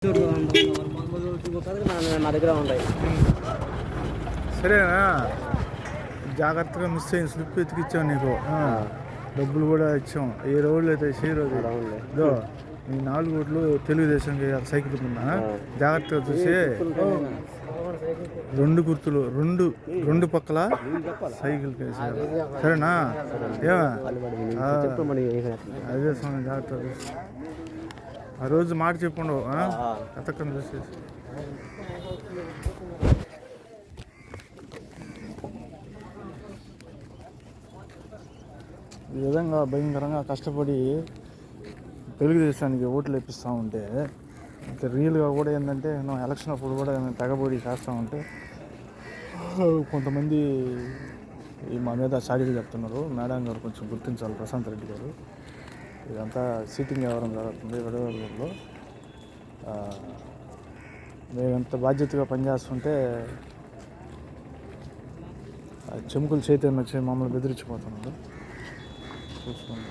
నా దగ్గర ఉంటాయి. సరేనా, జాగ్రత్తగా మిస్ అయింది. స్లిప్ ఎత్తికిచ్చాం నీకు, డబ్బులు కూడా ఇచ్చాం. ఏ రోజులు అయితే ఇదో ఈ 4 ఓట్లు తెలుగుదేశం సైకిల్ కింద జాగ్రత్తగా చూసి 2 గుర్తులు రెండు పక్కల సైకిల్ వేసారు. సరేనా, అదే సమయం జాగ్రత్తగా ఆ రోజు మాట చెప్పుండవు కథక్కని చూసేసి. ఈ విధంగా భయంకరంగా కష్టపడి తెలుగుదేశానికి ఓట్లు వేపిస్తూ ఉంటే, రియల్గా కూడా ఏంటంటే ఎలక్షన్ అప్పుడు కూడా తెగబడి చేస్తూ ఉంటే కొంతమంది మా మీద చాడీలు చెప్తున్నారు. మేడం గారు కొంచెం గుర్తించాలి, ప్రశాంత్ రెడ్డి గారు. ఇదంతా సీటింగ్ వ్యవహారం జరుగుతుంది విడవల్లో. మేము ఎంత బాధ్యతగా పనిచేస్తుంటే చెముకులు చైతన్యం వచ్చి మమ్మల్ని బెదిరించిపోతున్నారు. చూసుకోండి.